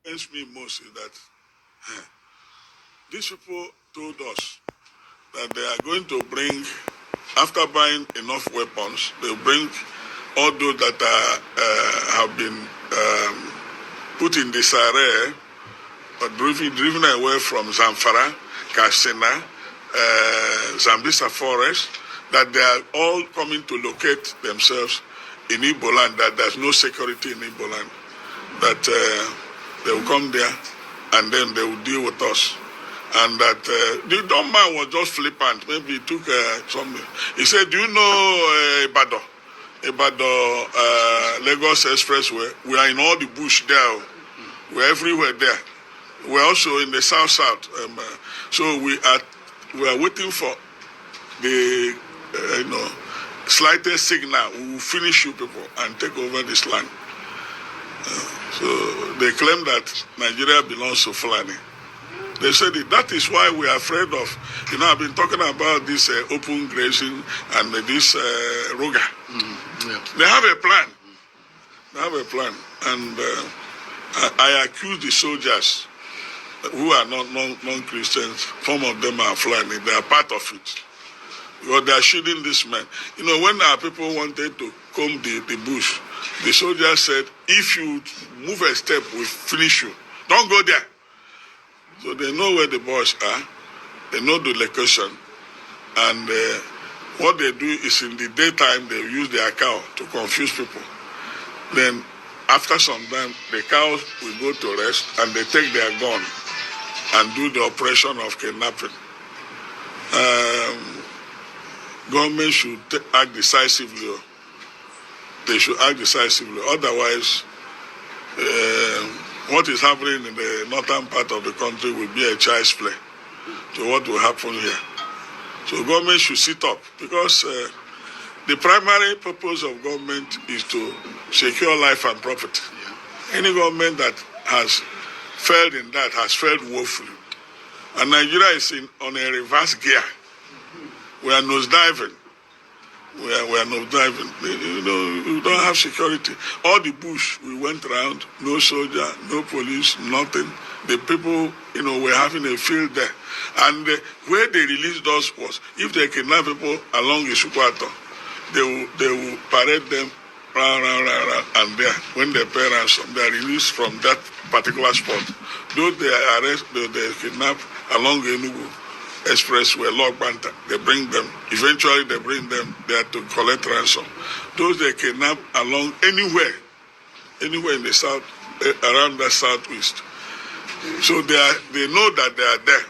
pains me most is that these people told us that they are going to bring, after buying enough weapons, they'll bring all those that have been put in disarray or driven away from Zamfara, Katsina, Zambisa Forest, that they are all coming to locate themselves in Igbo land, that there's no security in Igbo land, that they will come there and then they will deal with us. And that the dumb man was just flippant. Maybe he took something. He said, do you know Ibadan? Lagos Expressway? We are in all the bush there. We're everywhere there. We're also in the south. So we are waiting for the slightest signal. We will finish you people and take over this land. So they claim that Nigeria belongs to Fulani. They said that is why we are afraid of, I've been talking about this open grazing and this Roga. Yeah. They have a plan. And I accuse the soldiers who are not non-Christians. Some of them are Fulani. They are part of it. Because they are shooting these men. When our people wanted to comb the bush, the soldiers said, if you move a step, we'll finish you. Don't go there. So they know where the boys are. They know the location. And what they do is in the daytime, they use their cow to confuse people. Then after some time, the cows will go to rest and they take their gun and do the operation of kidnapping. Government should act decisively. They should act decisively. Otherwise, what is happening in the northern part of the country will be a child's play to what will happen here. So government should sit up, because the primary purpose of government is to secure life and property. Yeah. Any government that has failed in that has failed woefully. And Nigeria is on a reverse gear. We are nosediving. We are not driving. We don't have security. All the bush, we went around, no soldier, no police, nothing. The people, were having a field there. And where they released us was, if they kidnap people along Isukwato, they will parade them round, and there, when they pay ransom, they are released from that particular spot. Those they kidnap along Enugu Expressway, Log Banta, they bring them. Eventually, they bring them there to collect ransom. Those they kidnap along anywhere in the south, around the southeast. So they know that they are there.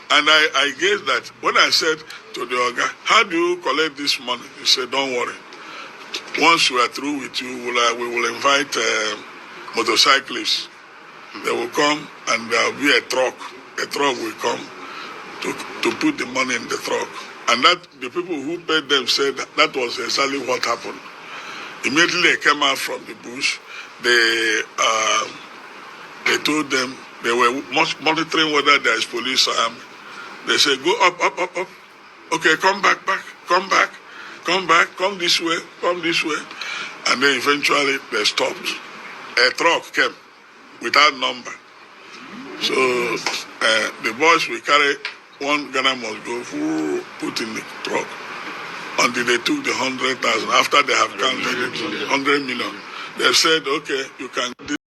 And I guess that when I said to the Oga, how do you collect this money? He said, don't worry. Once we are through with you, we will invite motorcyclists. They will come and there will be a truck. A truck will come to put the money in the truck. And that the people who paid them said that was exactly what happened. Immediately they came out from the bush. They told them they were monitoring whether there is police or army. They said, go up. Okay, come back, come this way. And then eventually they stopped. A truck came without number. So the boys will carry one Ghana must go, put in the truck until they took the 100,000. After they have counted it, 100 million. They said, okay, you can do